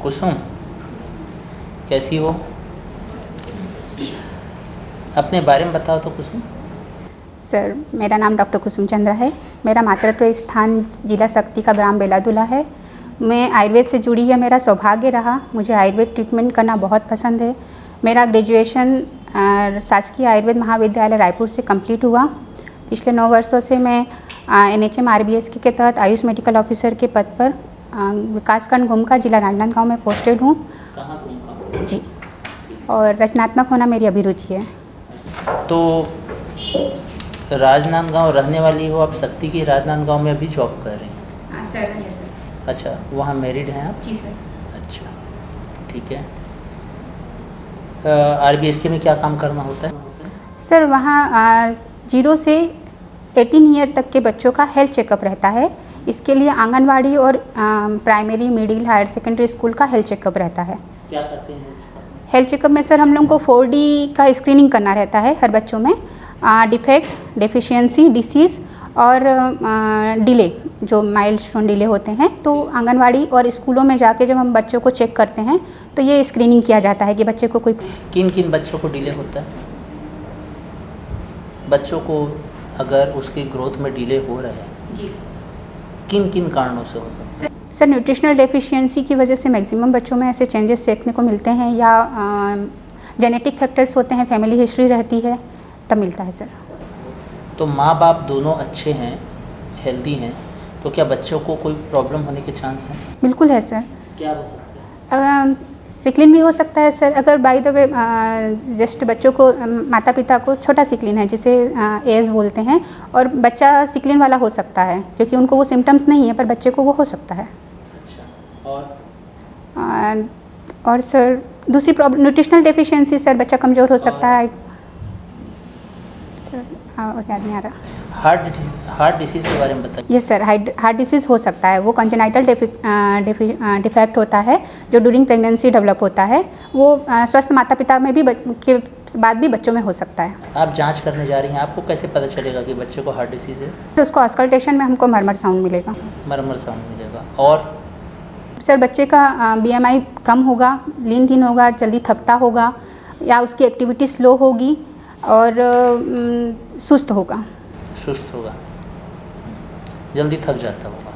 कुसुम, कैसी हो? अपने बारे में बताओ तो कुसुम। सर, मेरा नाम डॉक्टर कुसुम चंद्रा है। मेरा मातृत्व स्थान जिला शक्ति का ग्राम बेलादुला है। मैं आयुर्वेद से जुड़ी है, मेरा सौभाग्य रहा। मुझे आयुर्वेद ट्रीटमेंट करना बहुत पसंद है। मेरा ग्रेजुएशन शासकीय आयुर्वेद महाविद्यालय रायपुर से कंप्लीट हुआ। पिछले 9 वर्षों से मैं NHM RBS के तहत आयुष मेडिकल ऑफिसर के पद पर विकासखंड घुमका जिला राजनांदगांव में पोस्टेड हूँ। कहाँ घुमका? जी, और रचनात्मक होना मेरी अभिरुचि है। तो राजनांदगांव रहने वाली हो आप, शक्ति की राजनांदगांव में अभी जॉब कर रही हैं? Sir, yes sir. अच्छा, वहाँ मैरिड हैं आप? जी सर। अच्छा, ठीक है। RBS के में क्या काम करना होता है? सर, वहाँ 0 से 18 ईयर तक के बच्चों का हेल्थ चेकअप रहता है। इसके लिए आंगनवाड़ी और primary, middle, higher secondary school का हेल्थ चेकअप रहता है। क्या करते हैं हेल्थ चेकअप में सर हम लोग को 4D का स्क्रीनिंग करना रहता है हर बच्चों में। डिफेक्ट, डेफिशिएंसी, डिसीज़ और डिले, जो माइलस्टोन डिले होते हैं। तो आंगनवाड़ी और स्कूलों में जाके जब हम बच्चों को चेक करते हैं तो ये स्क्रीनिंग किया जाता है कि बच्चे को कोई किन किन बच्चों को डिले होता है? बच्चों को अगर उसके ग्रोथ में डिले हो रहा है जी, किन किन कारणों से हो सकता है? सर, न्यूट्रिशनल डेफिशिएंसी की वजह से मैक्सिमम बच्चों में ऐसे चेंजेस देखने को मिलते हैं, या जेनेटिक फैक्टर्स होते हैं, फैमिली हिस्ट्री रहती है, तब मिलता है सर। तो माँ बाप दोनों अच्छे हैं, हेल्दी हैं, तो क्या बच्चों को कोई प्रॉब्लम होने के चांस हैं? बिल्कुल है सर। क्या हो सकता है? सिकलिन भी हो सकता है सर। अगर बाय द वे जस्ट बच्चों को, माता पिता को छोटा सिकलिन है जिसे एज बोलते हैं, और बच्चा सिकलिन वाला हो सकता है, क्योंकि उनको वो सिम्टम्स नहीं है पर बच्चे को वो हो सकता है। अच्छा, और सर दूसरी प्रॉब्लम न्यूट्रिशनल डेफिशिएंसी सर, बच्चा कमज़ोर हो सकता है सर। याद नहीं आ रहा। हार्ट डिसीज़ के बारे में बताइए। यस सर, हार्ट डिसीज़ हो सकता है। वो कंजेनाइटल डिफेक्ट होता है जो ड्यूरिंग प्रेगनेंसी डेवलप होता है। वो स्वस्थ माता पिता में भी के बाद भी बच्चों में हो सकता है। आप जांच करने जा रही हैं, आपको कैसे पता चलेगा कि बच्चे को हार्ट डिसीज़ है? सर, उसको ऑस्कल्टेशन में हमको मरमर साउंड मिलेगा। मरमर साउंड मिलेगा। और सर, बच्चे का BMI कम होगा, लीन थीन होगा, जल्दी थकता होगा, या उसकी एक्टिविटी स्लो होगी और सुस्त होगा। सुस्त होगा, जल्दी थक जाता होगा।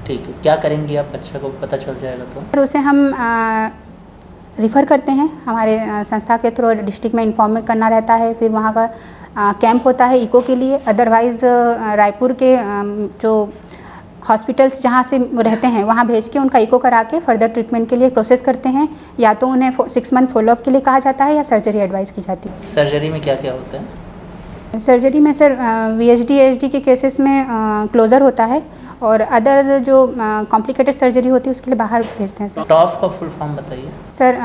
ठीक है, क्या करेंगी आप? बच्चे को पता चल जाएगा तो फिर उसे हम रिफ़र करते हैं हमारे संस्था के थ्रू। डिस्ट्रिक्ट में इन्फॉर्म करना रहता है, फिर वहाँ का कैंप होता है इको के लिए। अदरवाइज़ रायपुर के जो हॉस्पिटल्स जहाँ से रहते हैं वहाँ भेज के उनका इको करा के फर्दर ट्रीटमेंट के लिए प्रोसेस करते हैं। या तो उन्हें 6 मंथ फॉलोअप के लिए कहा जाता है, या सर्जरी एडवाइस की जाती है। सर्जरी में क्या क्या होता है? सर्जरी में सर VHD AHD के केसेस में क्लोज़र होता है, और अदर जो कॉम्प्लिकेटेड सर्जरी होती है उसके लिए बाहर भेजते हैं सर। टॉफ का फुल फॉर्म बताइए। Sir,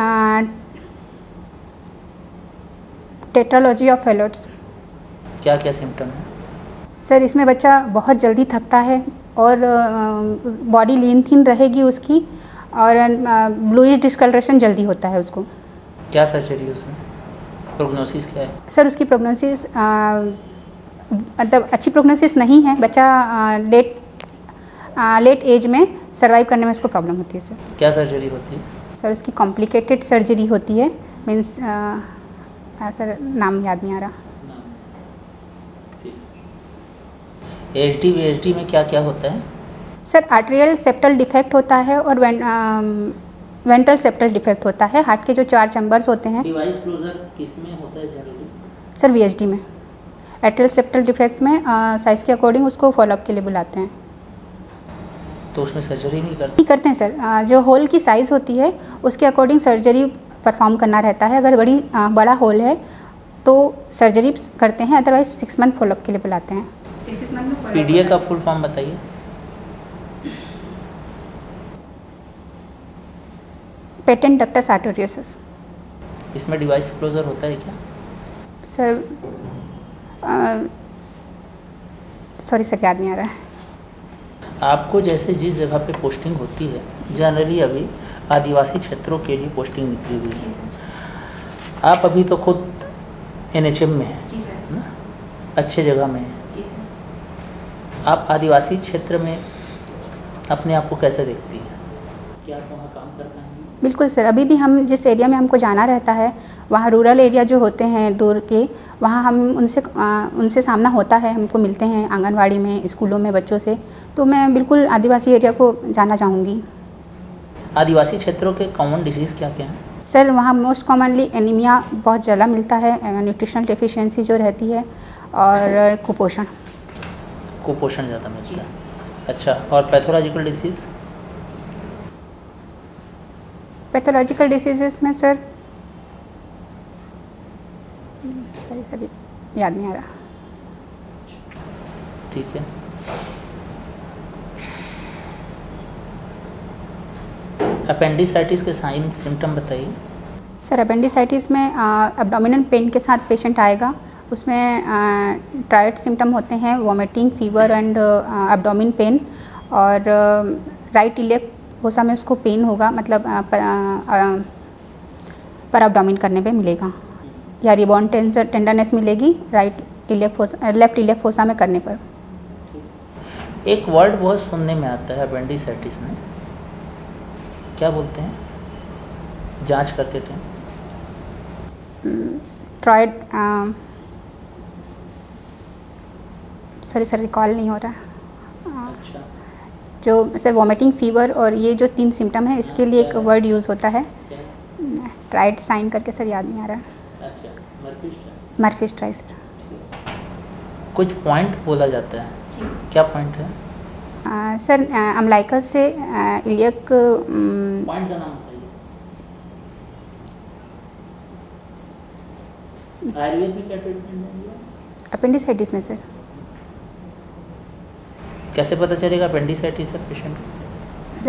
tetralogy of Fallot's. क्या क्या सिम्टम है? सर, इसमें बच्चा बहुत जल्दी थकता है, और बॉडी लीन थीन रहेगी उसकी, और ब्लूइश डिस्कलरेशन जल्दी होता है उसको। क्या सर्जरी है उसमें? प्रोग्नोसिस क्या है? सर, उसकी प्रोग्नोसिस मतलब अच्छी प्रोग्नोसिस नहीं है। बच्चा लेट एज में सर्वाइव करने में उसको प्रॉब्लम होती है सर। क्या सर्जरी होती है? सर, उसकी कॉम्प्लिकेटेड सर्जरी होती है। मीन्स सर, नाम याद नहीं आ रहा। HD VHD में क्या क्या होता है? सर, आर्टेरियल सेप्टल डिफेक्ट होता है, और वेंट्रल सेप्टल डिफेक्ट होता है। हार्ट के जो 4 चैम्बर्स होते हैं। डिवाइस क्लोजर किस में होता है जनरली? सर, VHD में। आर्टेरियल सेप्टल डिफेक्ट में साइज़ के अकॉर्डिंग उसको फॉलोअप के लिए बुलाते हैं। तो उसमें सर्जरी नहीं करते? नहीं करते हैं सर। जो होल की साइज़ होती है उसके अकॉर्डिंग सर्जरी परफॉर्म करना रहता है। अगर बड़ा होल है तो सर्जरी करते हैं, अदरवाइज 6 मंथ फॉलोअप के लिए बुलाते हैं। 6 मंथ में PDA का फुल फॉर्म बताइए। Patent ductus arteriosus. इसमें डिवाइस क्लोजर होता है क्या? सर, सॉरी सर, याद नहीं आ रहा है। आपको जैसे जिस जगह पे पोस्टिंग होती है, जनरली अभी आदिवासी क्षेत्रों के लिए पोस्टिंग निकली हुई है, आप अभी तो खुद NHM में हैं जी सर। ना, अच्छे जगह में हैं। जी सर। आप आदिवासी क्षेत्र में अपने आप को कैसे देखती हैं? क्या आप वहाँ काम कर पाएंगी? बिल्कुल सर, अभी भी हम जिस एरिया में हमको जाना रहता है, वहाँ रूरल एरिया जो होते हैं दूर के, वहाँ हम उनसे सामना होता है, हमको मिलते हैं आंगनवाड़ी में, स्कूलों में बच्चों से, तो मैं बिल्कुल आदिवासी एरिया को जाना चाहूँगी। आदिवासी क्षेत्रों के कॉमन डिसीज़ क्या क्या हैं? सर वहाँ मोस्ट कॉमनली एनीमिया बहुत ज़्यादा मिलता है, न्यूट्रिशनल डेफिशिएंसी जो रहती है, और कुपोषण ज़्यादा मिलता है। अच्छा, और पैथोलॉजिकल डिसीज़? पैथोलॉजिकल डिसीजेस में सर सॉरी याद नहीं आ रहा। ठीक है। अपेंडिसाइटिस के साइन सिम्टम बताइए। सर अपेंडिसाइटिस में एब्डोमिनल पेन के साथ पेशेंट आएगा, उसमें ट्रायड सिम्टम होते हैं, vomiting, fever and abdomen pain, और राइट इलियक फोसा में उसको पेन होगा, मतलब पर एब्डोमिन करने पे मिलेगा, या रिबॉन्ड टेंडरनेस मिलेगी right iliac fossa, left iliac fossa में करने पर। एक वर्ड बहुत सुनने में आता है अपेंडिसाइटिस में, क्या बोलते हैं जांच करते टाइम? ट्रायड, सर रिकॉल नहीं हो रहा। अच्छा, जो सर वॉमिटिंग, फीवर और ये जो 3 सिम्टम है, इसके लिए एक वर्ड यूज़ होता है, ट्राइड साइन करके, सर याद नहीं आ रहा। अच्छा, मर्फीज ट्राई सर। कुछ पॉइंट बोला जाता है, जी। क्या पॉइंट है? सर अम्लाइकस से इलियक पॉइंट का नाम बताइए। आयुर्वेद में क्या ट्रीटमेंट देंगे? अपेंडिसाइटिस में सर कैसे पता चलेगा अपेंडिसाइटिस है पेशेंट?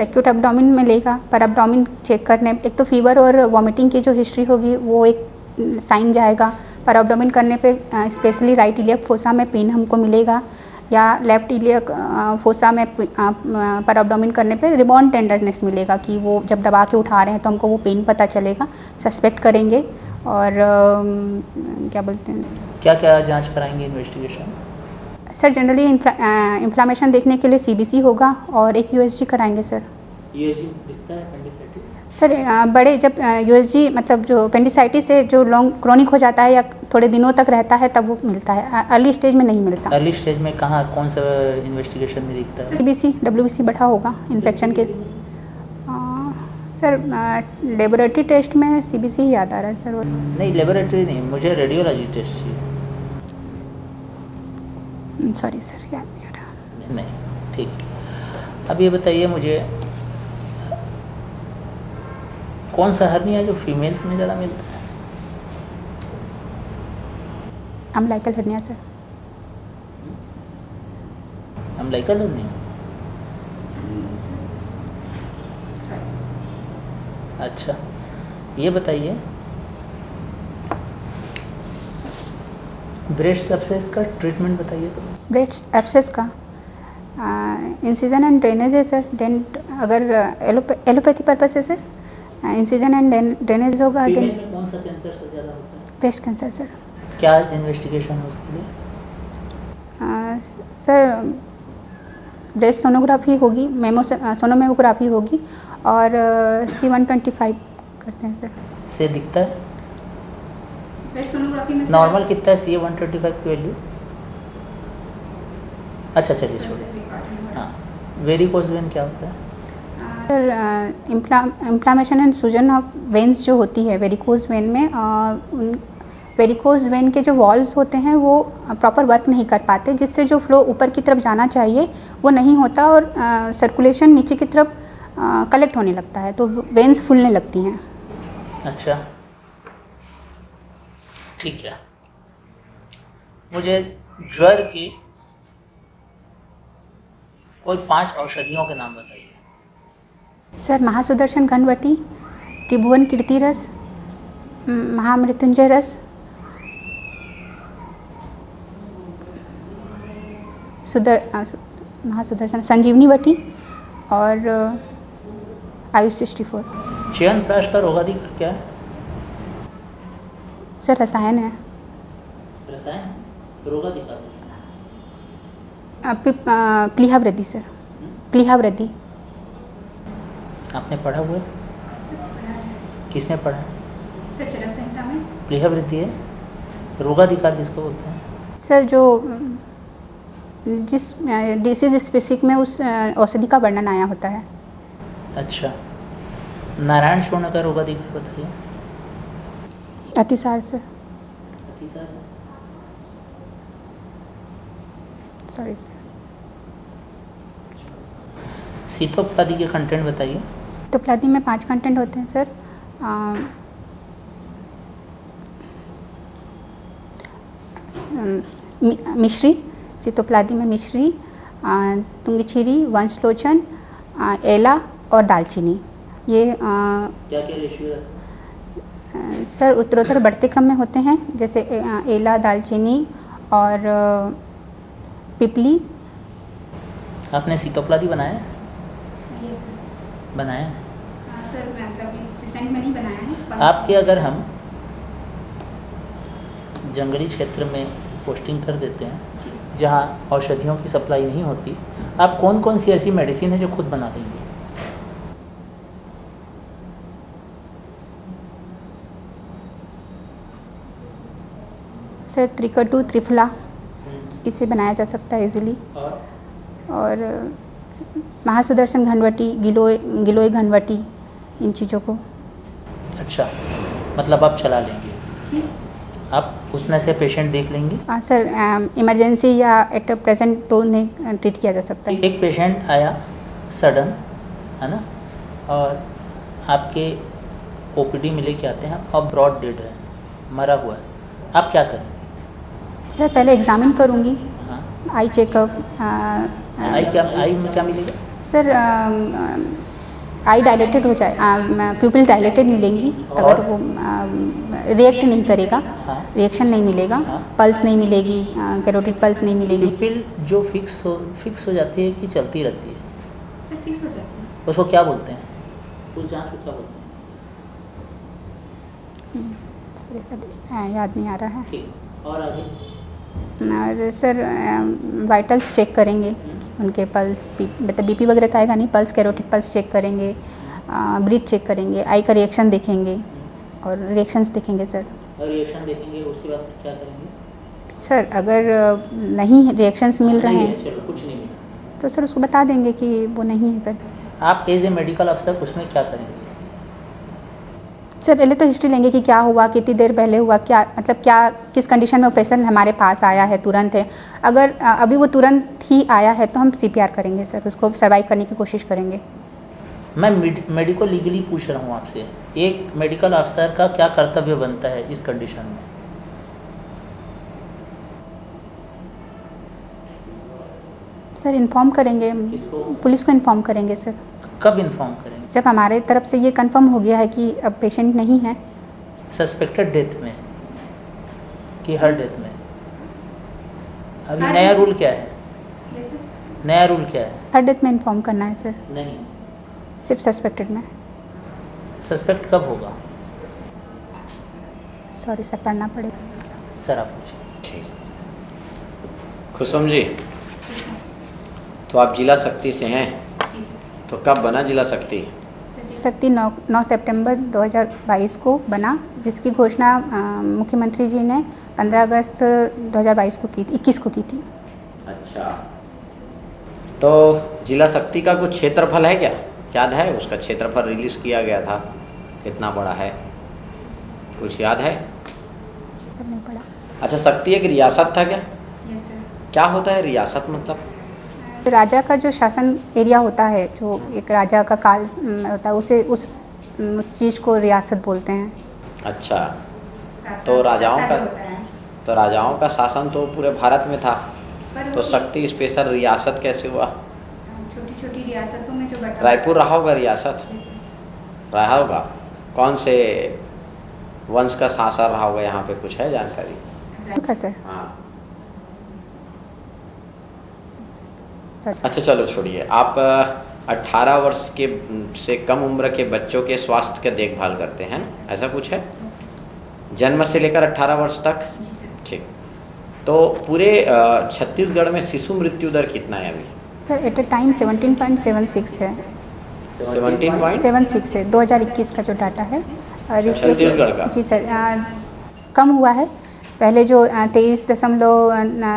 एक्यूट एब्डोमिन में लेगा, पर एब्डोमिन चेक करने, एक तो फीवर और वॉमिटिंग की जो हिस्ट्री होगी वो एक साइन जाएगा, पर एब्डोमिन करने पे स्पेशली राइट इलियक फोसा में पेन हमको मिलेगा, या लेफ्ट इलियक फोसा में पर एब्डोमिन करने पे रिबॉन्ड टेंडरनेस मिलेगा, कि वो जब दबा के उठा रहे हैं तो हमको वो पेन पता चलेगा, सस्पेक्ट करेंगे। और क्या बोलते हैं, क्या क्या जांच कराएंगे इन्वेस्टिगेशन? सर जनरली इन्फ्लामेशन देखने के लिए CBC होगा, और एक USG कराएंगे सर। USG दिखता है अपेंडिसाइटिस? सर बड़े जब USG मतलब जो अपेंडिसाइटिस है जो लॉन्ग क्रोनिक हो जाता है या थोड़े दिनों तक रहता है तब वो मिलता है, अर्ली स्टेज में नहीं मिलता। अर्ली स्टेज में कहाँ, कौन सा इन्वेस्टिगेशन में दिखता है? CBC WBC बढ़ा होगा इन्फेक्शन के। सर लेबोरेटरी टेस्ट में CBC ही याद आ रहा है सर। नहीं, लेबोरेटरी नहीं, मुझे रेडियोलॉजी टेस्ट चाहिए। सॉरी सर याद नहीं आ रहा। नहीं, ठीक। अब ये बताइए मुझे, कौन सा हर्निया जो फीमेल्स में ज़्यादा मिलता है? Umbilical hernia sir. Umbilical hernia? अच्छा, ये बताइए ब्रेस्ट एब्सेस का ट्रीटमेंट बताइए। तो ब्रेस्ट एब्सेस का इंसिजन एंड ड्रेनेज है सर। अगर एलोपैथी पर्पस है सर, इंसिजन एंड ड्रेनेज होगा। फीमेल में कौन सा कैंसर सबसे ज़्यादा होता है? Breast cancer sir. क्या इन्वेस्टिगेशन है उसके लिए? सर ब्रेस्ट सोनोग्राफी होगी, सोनोमेमोग्राफी होगी, और C125 करते हैं सर। से दिखता है ब्रेस्ट सोनोग्राफी में नॉर्मल कितना है CA-125 की वैल्यू? अच्छा चलिए छोड़िए। हाँ, वेरिकोज वेन क्या होता है? सर इन्फ्लामेशन एंड सूजन ऑफ वेन्स जो होती है वेरिकोज वेन में, वेरिकोज वेन के जो वॉल्व्स होते हैं वो प्रॉपर वर्क नहीं कर पाते, जिससे जो फ्लो ऊपर की तरफ जाना चाहिए वो नहीं होता, और सर्कुलेशन नीचे की तरफ कलेक्ट होने लगता है, तो वेन्स फूलने लगती हैं। अच्छा, ठीक है। मुझे ज्वर की कोई 5 औषधियों के नाम बताइए। सर महासुदर्शन घनवटी, त्रिभुवन कीर्ति रस, महामृत्युंजय रस, महासुदर्शन संजीवनी वटी, और आयुष 64। च्यवनप्राश का रोगादि क्या है? सर रसायन है। रसायन, रोगाधिकार। प्लीहा वृद्धि सर, प्लीहा वृद्धि। आपने पढ़ा हुआ है? किसने पढ़ा है? सर चरक संहिता में। प्लीहा वृद्धि है। रोगाधिकार किसको बोलते हैं? सर जो जिस डिसीज स्पेसिफिक में उस औषधि का वर्णन आया होता है। अच्छा, नारायण शूर्ण का रोगाधिकार बताइए। अतिसार सर। अतिसार, सॉरी सर। शीतोपलादी के कंटेंट बताइए। तो प्लादी में 5 कंटेंट होते हैं सर। मिश्री, शीतोपलादी में मिश्री, तुंगछिरी, वंशलोचन, एला और दालचीनी। ये क्या क्या रेशियो रहता है? सर उत्तरोत्तर बढ़ते क्रम में होते हैं, जैसे एला, दालचीनी और पिपली। आपने शीतोपलादी बनाया है? ये सर। बनाया है। सर मैं मतलब इस रिसेंट में नहीं बनाया है। आपके अगर हम जंगली क्षेत्र में पोस्टिंग कर देते हैं जी। जहाँ औषधियों की सप्लाई नहीं होती, आप कौन कौन सी ऐसी मेडिसिन है जो खुद बना देंगे? सर त्रिकटु, त्रिफला, इसे बनाया जा सकता है इजीली। और महासुदर्शन घनवटी, गिलोय घनवटी, इन चीज़ों को। अच्छा, मतलब आप चला लेंगे, जी। आप उसमें से पेशेंट देख लेंगे। सर इमरजेंसी या एट प्रेजेंट तो नहीं ट्रीट किया जा सकता है। एक पेशेंट आया सडन, है ना, और आपके ओपीडी में लेके आते हैं और ब्रॉड डेड है, मरा हुआ है, आप क्या करें? सर पहले एग्जामिन करूँगी, हाँ, आई चेकअप। आई में क्या मिलेगा? सर आई डायलेटेड हो जाए, प्यूपिल डायलेटेड मिलेंगी अगर वो रिएक्ट नहीं करेगा, हाँ। रिएक्शन नहीं मिलेगा, हाँ। पल्स नहीं मिलेगी, कैरोटिड पल्स नहीं मिलेगी। प्यूपिल जो फिक्स हो जाती है कि चलती रहती है, सर फिक्स हो जाती है। उसको क्या बोलते हैं? उस जांच को क्या बोलते हैं? सॉरी सर याद नहीं आ रहा है। ठीक, और आगे? और सर वाइटल्स चेक करेंगे, उनके पल्स, मतलब बीपी वगैरह तो आएगा नहीं, पल्स, कैरोटिड पल्स चेक करेंगे, ब्रीथ चेक करेंगे, आई का रिएक्शन देखेंगे और रिएक्शंस देखेंगे सर। और रिएक्शन देखेंगे, उसके बाद क्या करेंगे? सर अगर नहीं रिएक्शंस मिल रहे नहीं है, हैं चलो कुछ नहीं मिला, तो सर उसको बता देंगे कि वो नहीं है कर। आप एज ए मेडिकल अफसर उसमें क्या करेंगे? सर पहले तो हिस्ट्री लेंगे कि क्या हुआ, कितनी देर पहले हुआ, क्या मतलब क्या किस कंडीशन में वो पेशेंट हमारे पास आया है, तुरंत है। अगर अभी वो तुरंत ही आया है तो हम CPR करेंगे सर, उसको सर्वाइव करने की कोशिश करेंगे। मैं मेडिको लीगली पूछ रहा हूँ आपसे, एक मेडिकल अफसर का क्या कर्तव्य बनता है इस कंडीशन में? सर इन्फॉर्म करेंगे, किसको? पुलिस को इन्फॉर्म करेंगे सर। कब इन्फॉर्म करेंगे? जब हमारे तरफ से ये कंफर्म हो गया है कि अब पेशेंट नहीं है। सस्पेक्टेड डेथ में कि हर डेथ में? अभी हर नया डेथ- रूल क्या है? ये सर। नया रूल क्या है? हर डेथ में इन्फॉर्म करना है सर, नहीं, सिर्फ सस्पेक्टेड में। सस्पेक्ट कब होगा? सॉरी सर पढ़ना पड़ेगा। सर आप पूछिए। ठीक। खुशम जी, तो आप जिला शक्ति से हैं, जी सर। तो कब बना जिला शक्ति? सर जी। शक्ति 9 सितंबर 2022 को बना, जिसकी घोषणा मुख्यमंत्री जी ने 15 अगस्त 2022 को की थी, 21 को की थी। अच्छा, तो जिला शक्ति का कुछ क्षेत्रफल है क्या, याद है? उसका क्षेत्रफल रिलीज़ किया गया था, कितना बड़ा है, कुछ याद है? पर नहीं पड़ा। अच्छा, शक्ति एक रियासत था क्या? ये सर। क्या होता है रियासत मतलब? राजा का जो शासन एरिया होता है, जो एक राजा का काल होता है, उसे उस चीज़ को रियासत बोलते हैं। अच्छा, शासन- तो राजाओं सत्ता का- जो होता है। तो राजाओं का शासन तो पूरे भारत में था, पर तो शक्ति स्पेशल रियासत कैसे हुआ? छोटी छोटी रियासतों में जो बटा रायपुर रहा होगा रियासत, जी सर। रहा होगा। कौन से वंश का शासन रहा होगा, यहाँ पे कुछ है जानकारी? ठीक है सर। हाँ, सर अच्छा चलो छोड़िए। आप 18 वर्ष के से कम उम्र के बच्चों के स्वास्थ्य की देखभाल करते हैं, ऐसा कुछ है? जन्म से लेकर 18 वर्ष तक? जी सर। ठीक। तो पूरे छत्तीसगढ़ में शिशु मृत्यु दर कितना है अभी? सर एट अ टाइम 17.76 है, 17 है 2021 का जो डाटा है। और इसके छत्तीसगढ़ का? जी सर, कम हुआ है। पहले जो 23 था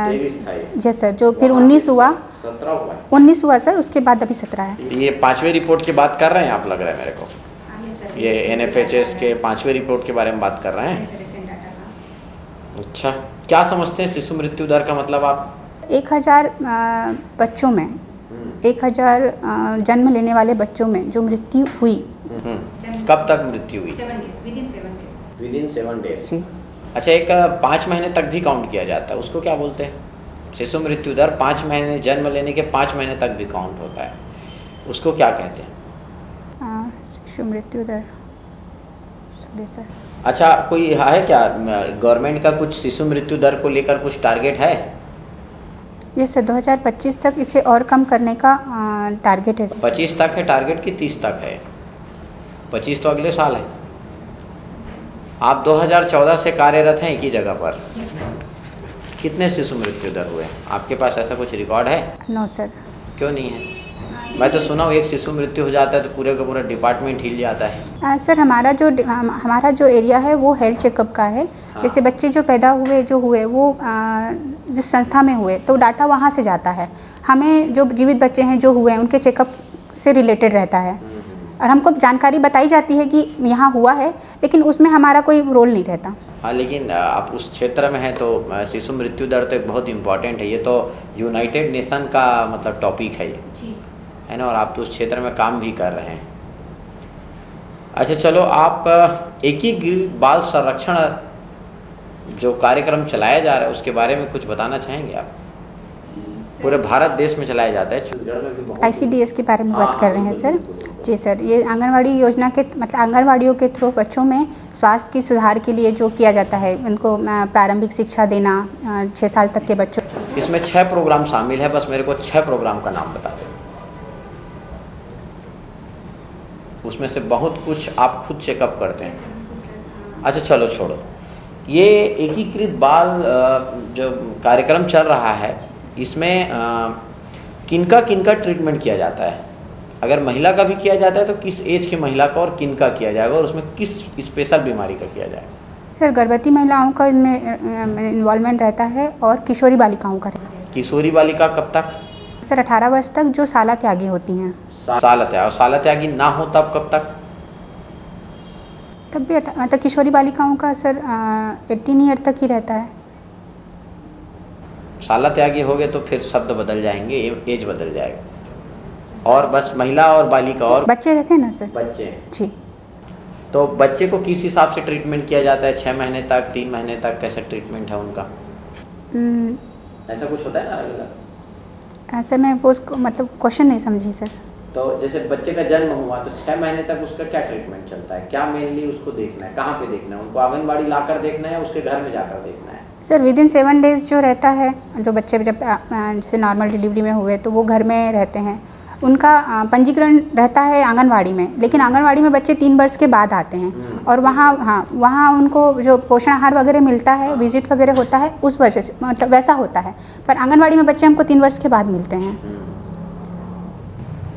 ये? जी सर, जो फिर 19 हुआ, 17 हुआ है? 19 हुआ सर, उसके बाद अभी 17 है। ये 5वें रिपोर्ट की बात कर रहे हैं आप, लग रहा है मेरे को। हाँ, ये सर। ये NFHS के 5वें रिपोर्ट के बारे में बात कर रहे हैं। सर रिसेंट डाटा का। अच्छा, क्या समझते हैं शिशु मृत्यु दर का मतलब आप? 1000 बच्चों में, 1000 जन्म लेने वाले बच्चों में जो मृत्यु हुई। कब तक मृत्यु हुई? 7 days, within 7 days। Within 7 days. जी अच्छा, एक 5 महीने तक भी काउंट किया जाता है, उसको क्या बोलते हैं? शिशु मृत्यु दर 5 महीने, जन्म लेने के 5 महीने तक भी काउंट होता है, उसको क्या कहते हैं? शिशु मृत्यु दर, सॉरी सर। अच्छा, कोई है क्या गवर्नमेंट का कुछ शिशु मृत्यु दर को लेकर कुछ टारगेट है? ये सर 2025 तक इसे और कम करने का टारगेट है। 25 तक है टारगेट की 30 तक है? 25 तो अगले साल है। आप 2014 से कार्यरत हैं एक ही जगह पर, कितने शिशु मृत्यु दर हुए? आपके पास ऐसा कुछ रिकॉर्ड है? No sir. क्यों नहीं है? मैं तो सुना हूँ एक शिशु मृत्यु हो जाता है तो पूरे का पूरा डिपार्टमेंट हिल जाता है। सर हमारा जो एरिया है वो हेल्थ चेकअप का है। जैसे बच्चे जो पैदा हुए वो जिस संस्था में हुए तो डाटा वहाँ से जाता है। हमें जो जीवित बच्चे हैं जो हुए हैं उनके चेकअप से रिलेटेड रहता है और हमको जानकारी बताई जाती है कि यहाँ हुआ है, लेकिन उसमें हमारा कोई रोल नहीं रहता। हाँ, लेकिन आप उस क्षेत्र में हैं तो शिशु मृत्यु दर तो एक बहुत इम्पॉर्टेंट है, ये तो यूनाइटेड नेशन का मतलब टॉपिक है ये, जी। है ना, और आप तो उस क्षेत्र में काम भी कर रहे हैं। अच्छा चलो, आप एकीकृत बाल संरक्षण जो कार्यक्रम चलाया जा रहा है उसके बारे में कुछ बताना चाहेंगे आप? पूरे भारत देश में चलाया जाता है, छत्तीसगढ़ में भी बहुत। ICDS के बारे में बात कर रहे हैं सर। जी सर, ये आंगनवाड़ी योजना के मतलब आंगनवाड़ियों के थ्रू बच्चों में स्वास्थ्य की सुधार के लिए जो किया जाता है, उनको प्रारंभिक शिक्षा देना 6 साल तक के बच्चों। इसमें 6 प्रोग्राम शामिल है, बस मेरे को 6 प्रोग्राम का नाम बता दें। उसमें से बहुत कुछ आप खुद चेकअप करते हैं। अच्छा चलो छोड़ो, ये एकीकृत बाल जो कार्यक्रम चल रहा है इसमें किनका किनका ट्रीटमेंट किया जाता है? अगर महिला का भी किया जाता है तो किस एज की महिला का और किनका किया जाएगा, और उसमें किस स्पेशल बीमारी का किया जाएगा? सर गर्भवती महिलाओं का इनमें इन्वॉल्वमेंट रहता है और किशोरी बालिकाओं का रहता है। किशोरी बालिका कब तक? सर 18 वर्ष तक जो साला त्यागी होती हैं। साला त्यागी, और साला त्यागी ना हो तब कब तक? तब भी मतलब किशोरी बालिकाओं का सर 18 ईयर तक ही रहता है। साला त्यागी हो गए तो फिर शब्द बदल जाएंगे, एज बदल जाएगा, और बस महिला और बालिका और बच्चे रहते हैं ना सर? बच्चे जी। तो बच्चे को किस हिसाब से ट्रीटमेंट किया जाता है? 6 महीने तक, 3 महीने तक, कैसा ट्रीटमेंट है उनका? ऐसा कुछ होता है ना अलग अलग? सर मैं वो मतलब क्वेश्चन नहीं समझी सर। तो जैसे बच्चे का जन्म हुआ तो 6 महीने तक उसका क्या ट्रीटमेंट चलता है? क्या मेनली उसको देखना है, कहाँ पे देखना है? उनको आंगनबाड़ी लाकर देखना है या उसके घर में जाकर देखना है? सर विदिन 7 डेज़ जो रहता है, जो बच्चे जब जैसे नॉर्मल डिलीवरी में हुए तो वो घर में रहते हैं, उनका पंजीकरण रहता है आंगनवाड़ी में, लेकिन आंगनवाड़ी में बच्चे 3 वर्ष के बाद आते हैं और वहाँ उनको जो पोषण आहार वगैरह मिलता है, विजिट वगैरह होता है, उस वजह से मतलब वैसा होता है। पर आंगनवाड़ी में बच्चे हमको 3 वर्ष के बाद मिलते हैं।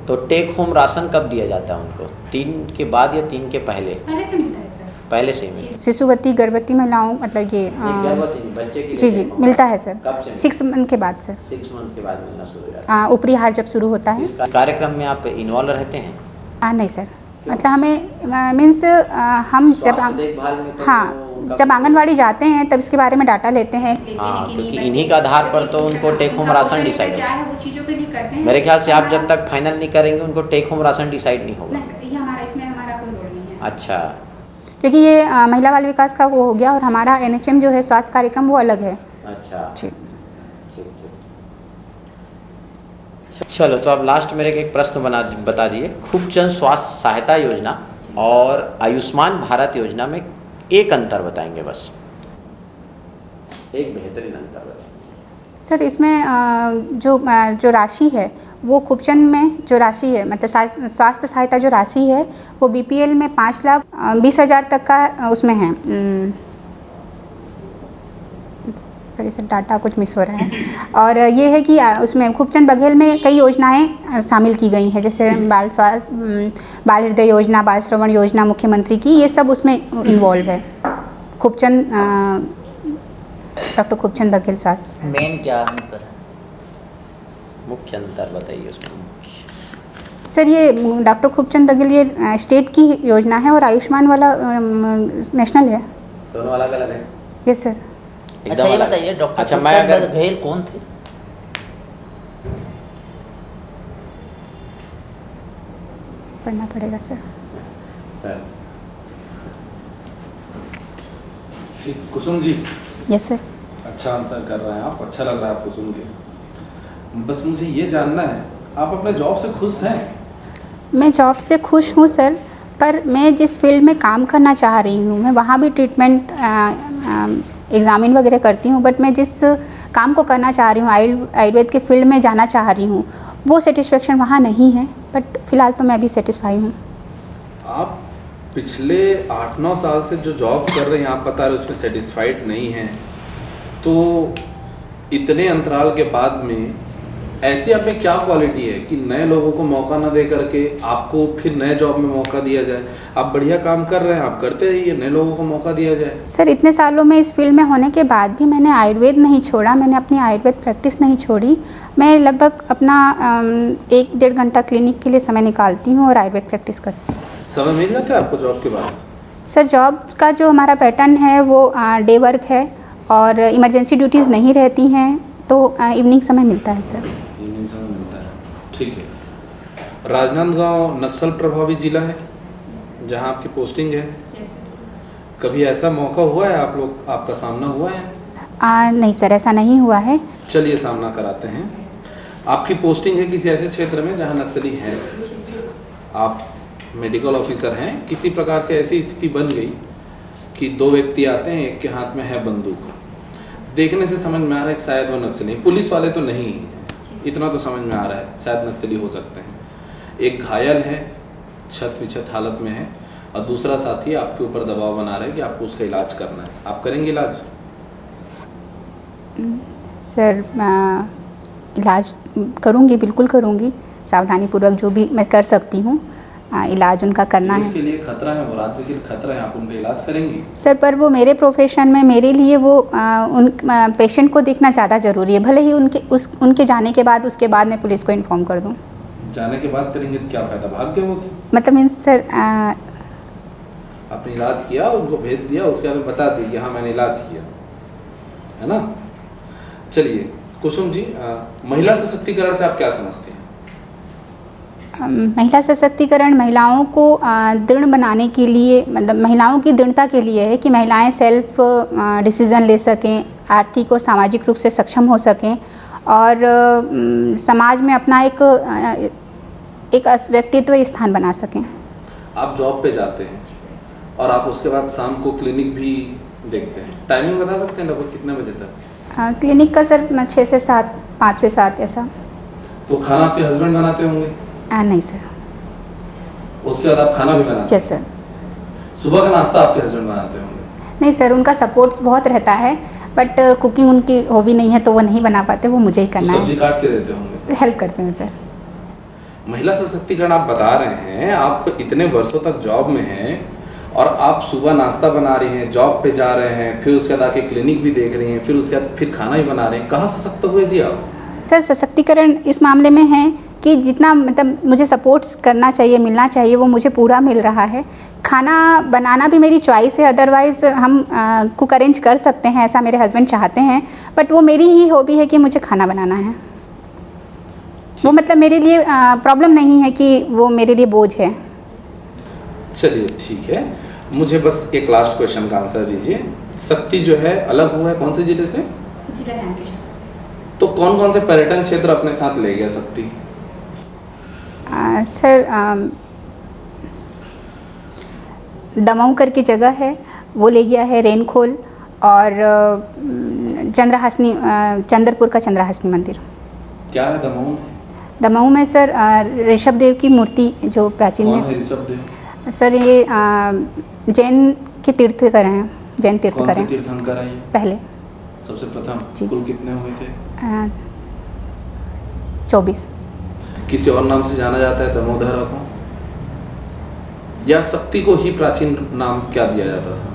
तो टेक होम राशन कब दिया जाता है उनको? 3 के बाद या 3 के पहले? पहले से मिलता है सर। पहले से ही? शिशुवती गर्भवती महिलाओं मतलब ये गर्भवती बच्चे की जी मिलता है सर। कब से? 6 मंथ के बाद सर। 6 मंथ के बाद मिलना शुरू हो जाता है। ऊपरी आहार जब शुरू होता है। इस कार्यक्रम में आप इन्वॉल्व रहते हैं? नहीं सर, मतलब हमें मीन्स हम जब देखभाल में तो जब आंगनवाड़ी जाते हैं तब इसके बारे में डाटा लेते हैं। हाँ, क्योंकि इन्हीं का आधार पर तो उनको टेक होम राशन डिसाइड क्या है वो चीज़ों के लिए करते हैं। मेरे ख्याल से आप जब तक फाइनल नहीं करेंगे उनको टेक होम राशन डिसाइड नहीं होगा। नहीं सर, ये हमारा इसमें हमारा कोई रोल नहीं है। अच्छा, क्योंकि ये महिला बाल विकास का वो हो गया और हमारा NHM जो है स्वास्थ्य कार्यक्रम वो अलग है। अच्छा ठीक। चलो, तो अब लास्ट मेरे को एक प्रश्न बता दिए। खूबचंद स्वास्थ्य सहायता योजना और आयुष्मान भारत योजना में एक अंतर बताएंगे, बस एक बेहतरीन अंतर बताएंगे। सर इसमें जो राशि है वो खूबचंद में जो राशि है मतलब स्वास्थ्य सहायता जो राशि है वो BPL में 5,20,000 तक का उसमें है सॉरी सर, डाटा कुछ मिस हो रहा है। और ये है कि उसमें खूबचंद बघेल में कई योजनाएं शामिल की गई हैं, जैसे बाल स्वास्थ्य, बाल हृदय योजना, बाल श्रवण योजना मुख्यमंत्री की, ये सब उसमें इन्वॉल्व है। खूबचंद डॉक्टर खूबचंद बघेल स्वास्थ्य। मेन क्या अंतर है? मुख्य अंतर बताइए उसमें। सर ये डॉक्टर खूबचंद बघेल ये स्टेट की योजना है और आयुष्मान वाला नेशनल है। दोनों अलग अलग है? Yes sir. अच्छा ये बताइए डॉक्टर अच्छा, मैं खूबचंद अगर बघेल कौन थे? पढ़ना पड़ेगा sir. Sir Kusum ji, yes sir. अच्छा आंसर कर रहे हैं आप, अच्छा लग रहा है आपको सुन के। बस मुझे ये जानना है, आप अपने जॉब से खुश हैं? मैं जॉब से खुश हूँ सर, पर मैं जिस फील्ड में काम करना चाह रही हूँ, मैं वहाँ भी ट्रीटमेंट एग्ज़ामिन वगैरह करती हूँ, बट मैं जिस काम को करना चाह रही हूँ, आयुर्वेद के फील्ड में जाना चाह रही हूँ, वो सेटिस्फेक्शन वहाँ नहीं है। बट फ़िलहाल तो मैं अभी सेटिस्फाई हूँ। आप पिछले 8-9 साल से जो जॉब कर रहे हैं, आप बता रहे उसमें सेटिस्फाइड नहीं हैं, तो इतने अंतराल के बाद में ऐसी आप में क्या क्वालिटी है कि नए लोगों को मौका ना दे करके आपको फिर नए जॉब में मौका दिया जाए? आप बढ़िया काम कर रहे हैं, आप करते रहिए, नए लोगों को मौका दिया जाए। सर इतने सालों में इस फील्ड में होने के बाद भी मैंने आयुर्वेद नहीं छोड़ा, मैंने अपनी आयुर्वेद प्रैक्टिस नहीं छोड़ी। मैं लगभग अपना 1-1.5 घंटा क्लिनिक के लिए समय निकालती हूँ और आयुर्वेद प्रैक्टिस करती हूँ। समय मिल जाता है आपको जॉब के बाद? सर जॉब का जो हमारा पैटर्न है वो डे वर्क है और इमरजेंसी ड्यूटीज़ नहीं रहती हैं, तो इवनिंग समय मिलता है सर। इवनिंग समय मिलता है, ठीक है। राजनांदगांव नक्सल प्रभावित जिला है जहां आपकी पोस्टिंग है। Yes sir. कभी ऐसा मौका हुआ है आपका सामना हुआ है? नहीं सर, ऐसा नहीं हुआ है। चलिए सामना कराते हैं। आपकी पोस्टिंग है किसी ऐसे क्षेत्र में जहां नक्सली हैं, आप मेडिकल ऑफिसर हैं, किसी प्रकार से ऐसी स्थिति बन गई कि 2 व्यक्ति आते हैं, एक के हाथ में है बंदूक। देखने से समझ में आ रहा है कि शायद वो नक्सली, पुलिस वाले तो नहीं हैं, इतना तो समझ में आ रहा है शायद नक्सली हो सकते हैं। एक घायल है, छत विछत हालत में है, और दूसरा साथी आपके ऊपर दबाव बना रहा है कि आपको उसका इलाज करना है। आप करेंगे इलाज? सर इलाज करूँगी, बिल्कुल करूँगी, सावधानीपूर्वक जो भी मैं कर सकती हूँ इलाज उनका करना है। इसके लिए खतरा है, वो राज्य के लिए खतरा है, आप उनका इलाज करेंगी? सर पर वो मेरे प्रोफेशन में मेरे लिए वो उन पेशेंट को देखना ज़्यादा ज़रूरी है, भले ही उनके जाने के बाद उसके बाद मैं पुलिस को इन्फॉर्म कर दूँ। जाने के बाद करेंगे तो क्या फ़ायदा, भाग गए वो तो। मतलब मीन्स सर आपने इलाज किया, उनको भेज दिया, उसके बाद बता दी कि हाँ मैंने इलाज किया, है ना। चलिए कुसुम जी, महिला सशक्तिकरण से आप क्या समझते हैं? महिला सशक्तिकरण महिलाओं को दृढ़ बनाने के लिए, मतलब महिलाओं की दृढ़ता के लिए है कि महिलाएं सेल्फ डिसीज़न ले सकें, आर्थिक और सामाजिक रूप से सक्षम हो सकें और समाज में अपना एक व्यक्तित्व स्थान बना सकें। आप जॉब पे जाते हैं और आप उसके बाद शाम को क्लिनिक भी देखते हैं, टाइमिंग बता सकते हैं लगभग कितने बजे तक? क्लिनिक का सर 6 से 7, 5 से 7 ऐसा। तो खाना आपके हस्बैंड बनाते होंगे? नहीं सर। उसके बाद आप खाना भी बनाते हैं? Yes sir. सुबह का नाश्ता आपके हस्बैंड बनाते होंगे? नहीं सर, उनका सपोर्ट बहुत रहता है, बट कुकिंग उनकी हॉबी नहीं है तो वो नहीं बना पाते, वो मुझे ही करना सब्जी काट के देते होंगे? हेल्प करते हैं सर। महिला सशक्तिकरण आप बता रहे हैं, आप इतने वर्षों तक जॉब में हैं और आप सुबह नाश्ता बना रही हैं, जॉब पे जा रहे हैं, फिर उसके बाद आके क्लिनिक भी देख रही हैं, फिर उसके बाद फिर खाना भी बना रहे हैं, कहाँ सशक्त हुए जी आप? सर सशक्तिकरण इस मामले में है कि जितना मतलब मुझे सपोर्ट करना चाहिए, मिलना चाहिए, वो मुझे पूरा मिल रहा है। खाना बनाना भी मेरी चॉइस है, अदरवाइज़ हम कुक अरेंज कर सकते हैं, ऐसा मेरे हस्बैंड चाहते हैं, बट वो मेरी ही हॉबी है कि मुझे खाना बनाना है। वो मतलब मेरे लिए प्रॉब्लम नहीं है कि वो मेरे लिए बोझ है। चलिए ठीक है, मुझे बस एक लास्ट क्वेश्चन का आंसर दीजिए। शक्ति जो है अलग हुआ है कौन से जिले से? जिला जानकी शक्ति से। तो कौन कौन से पर्यटन क्षेत्र अपने साथ ले गया शक्ति? सर दमाऊ करके जगह है, वो ले गया है, रेनखोल और चंद्रपुर का चंद्रहासनी मंदिर। क्या है दमाऊ में? दमाऊ में सर ऋषभ देव की मूर्ति जो प्राचीन कौन है ऋषभ देव? सर ये जैन के तीर्थकर हैं, जैन तीर्थकर हैं। तीर्थंकर है ये? पहले सबसे प्रथम जी। कुल कितने हुए थे? 24। किसी और नाम से जाना जाता है दमोदरा को, या शक्ति को ही प्राचीन नाम क्या दिया जाता था?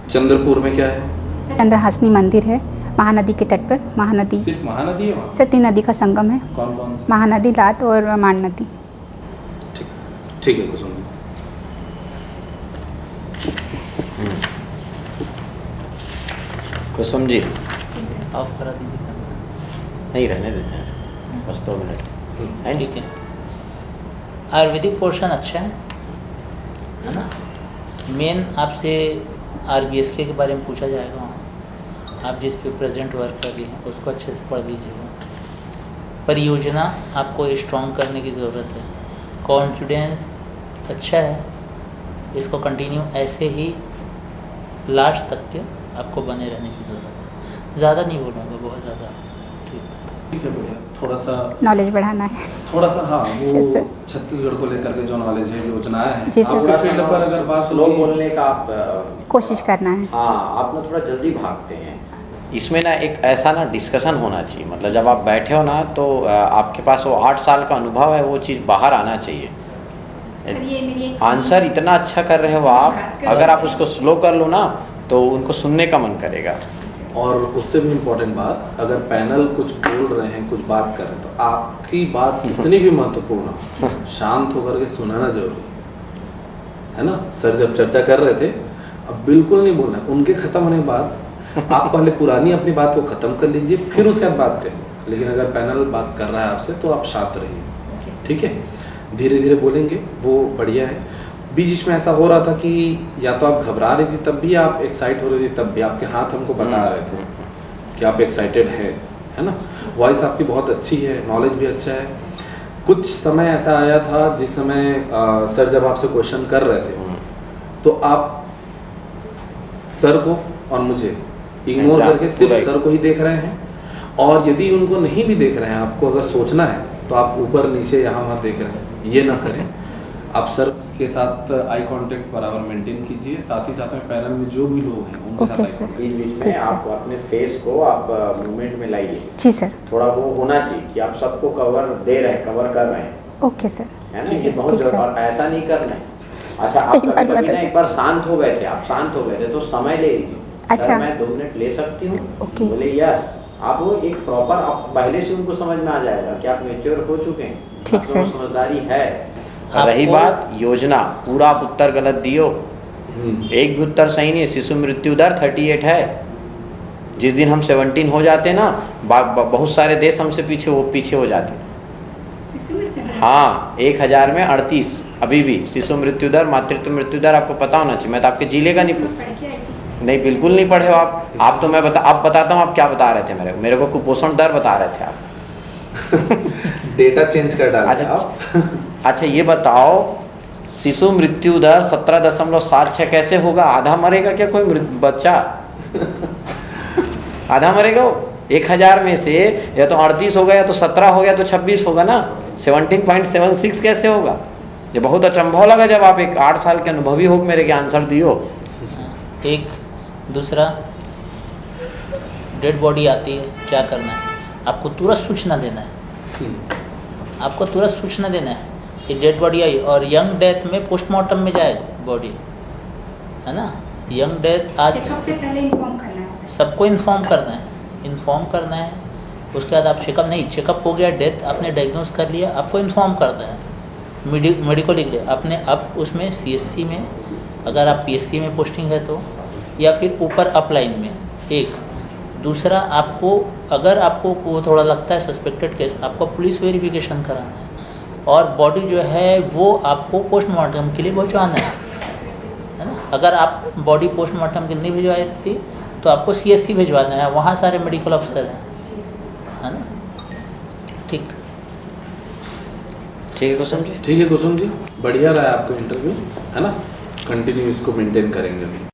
चंद्रपुर में क्या है? चंद्रहासिनी मंदिर है महानदी के तट पर। महानदी सिर्फ महानदी है वहाँ? से 3 नदी का संगम है, कौन कौन सी? महानदी, लात और मान नदी। ठीक, ठीक है कुसुम जी। कुसुम जी जी सर। ऑफ करा दीजिए। नहीं रहने देते हैं, बस 2 मिनट है। ठीक है। आयुर्वेदिक पोर्शन अच्छा है ना। मेन आपसे RBSK के बारे में पूछा जाएगा वहाँ, आप जिस पे प्रेजेंट वर्क कर रही हैं उसको अच्छे से पढ़ लीजिएगा। परियोजना आपको स्ट्रॉन्ग करने की ज़रूरत है। कॉन्फिडेंस अच्छा है, इसको कंटिन्यू ऐसे ही लास्ट तक के आपको बने रहने की ज़रूरत है। ज़्यादा नहीं बोलूँगा, बहुत ज़्यादा। ठीक है, बढ़िया। थोड़ा सा नॉलेज बढ़ाना है। थोड़ा सा हाँ, जी, वो सर। छत्तीसगढ़ को लेकर के जो नॉलेज है, योजनाएं हैं, जी, सर। आपके फील्ड पर अगर बात स्लो होगी- बोलने का आप कोशिश करना है। हाँ, आप ना थोड़ा जल्दी भागते हैं। इसमें ना एक ऐसा ना डिस्कशन होना चाहिए, मतलब जब आप बैठे हो ना तो आपके पास वो 8 साल का अनुभव है, वो चीज़ बाहर आना चाहिए। सर ये मेरी एक आंसर इतना अच्छा कर रहे हो आप, अगर आप उसको स्लो कर लो ना तो उनको सुनने का मन करेगा। और उससे भी इम्पोर्टेंट बात, अगर पैनल कुछ बोल रहे हैं, कुछ बात कर रहे हैं, तो आपकी बात इतनी भी महत्वपूर्ण हो, शांत होकर के सुनाना जरूरी है ना। सर जब चर्चा कर रहे थे, अब बिल्कुल नहीं बोलना, उनके खत्म होने के बाद आप पहले पुरानी अपनी बात को खत्म कर लीजिए, फिर उसके बाद बात करिए। लेकिन अगर पैनल बात कर रहा है आपसे तो आप शांत रहिए, ठीक है। धीरे धीरे बोलेंगे, वो बढ़िया है। बीच में ऐसा हो रहा था कि या तो आप घबरा रही थी तब भी आप एक्साइट हो रही थी तब भी, आपके हाथ हमको बता रहे थे कि आप एक्साइटेड हैं, है ना। वॉइस आपकी बहुत अच्छी है, नॉलेज भी अच्छा है। कुछ समय ऐसा आया था जिस समय सर जब आपसे क्वेश्चन कर रहे थे तो आप सर को और मुझे इग्नोर करके सिर्फ सर को ही देख रहे हैं, और यदि उनको नहीं भी देख रहे हैं, आपको अगर सोचना है तो आप ऊपर नीचे यहाँ वहाँ देख रहे हैं, ये ना करें। आप सर के साथ आई कांटेक्ट बराबर मेंटेन कीजिए, साथ ही साथ में पैनल में जो भी लोग हैं उनके साथ ओके, आई सर। कांटेक्ट। बीच बीच ठीक में सर। आप अपने फेस को आप मूवमेंट में लाइए, जी सर। थोड़ा वो होना चाहिए कि आप सबको कवर दे रहे हैं, कवर कर रहे हैं, ओके सर। है ना। ठीक ये है, बहुत ठीक जरूरी, सर। और ऐसा नहीं करना है। अच्छा, आप एक बार कभी कभी ना बता एक बार शांत हो गए थे, आप शांत हो गए थे तो समय ले लीजिए। अच्छा। सर मैं 2 मिनट ले सकती हूँ? ओके। बोले यस। आप वो एक प्रॉपर, आप पहले से उनको समझ में आ जाएगा कि आप मैच्योर हो चुके हैं, ठीक आप में वो सर। समझदारी है। आपको- रही बात योजना, पूरा आप उत्तर गलत दियो, एक भी उत्तर सही नहीं है। शिशु मृत्यु दर 38 है। जिस दिन हम 17 हो जाते हैं ना, बहुत सारे देश हमसे पीछे हो जाते हैं। शिशु मृत्यु दर? हाँ, 1000 में 38 अभी भी शिशु मृत्यु दर, मातृत्व मृत्यु दर आपको पता होना चाहिए। मैं तो आपके जिले का नहीं मैं पढ़ के आई थी। नहीं, बिल्कुल नहीं पढ़े हो आप तो मैं अब बताता हूँ आप क्या बता रहे थे मेरे को कुपोषण दर बता रहे थे आप। डेटा चेंज कर डाला आप। अच्छा ये बताओ, शिशु मृत्यु दर 17.76 कैसे होगा? आधा मरेगा क्या कोई बच्चा? आधा मरेगा वो? 1000 में से या तो 38 होगा, या तो 17 हो गया, तो 26 होगा ना। 17.76 कैसे होगा? ये बहुत अचंभव लगा जब आप एक 8 साल के अनुभवी हो मेरे के आंसर दियो। एक दूसरा, डेड बॉडी आती है, क्या करना है? आपको तुरंत सूचना देना है, आपको तुरंत सूचना देना है कि डेड बॉडी आई। और यंग डेथ में पोस्टमार्टम में जाए बॉडी, है ना। यंग डेथ आज चेकअप से पहले इन्फॉर्म करना है सर। सबको इन्फॉर्म करना है। उसके बाद आप चेकअप हो गया, डेथ आपने डायग्नोस कर लिया, आपको इन्फॉर्म करना है। मेडिकल लिख लिया आपने। अब उसमें CSC में, अगर आप PSC में पोस्टिंग है तो, या फिर ऊपर अपलाइन में। एक दूसरा, आपको अगर आपको वो थोड़ा लगता है सस्पेक्टेड केस, आपको पुलिस वेरिफिकेशन कराना है, और बॉडी जो है वो आपको पोस्टमार्टम के लिए भिजवाना है ना। अगर आप बॉडी पोस्टमार्टम के लिए नहीं भिजवाई थी तो आपको CSC भिजवाना है, वहाँ सारे मेडिकल अफसर हैं, है ना। ठीक ठीक है कुसुम जी। ठीक है कुसुम जी, बढ़िया रहा आपका इंटरव्यू, है ना। कंटिन्यू इसको मेंटेन करेंगे अभी।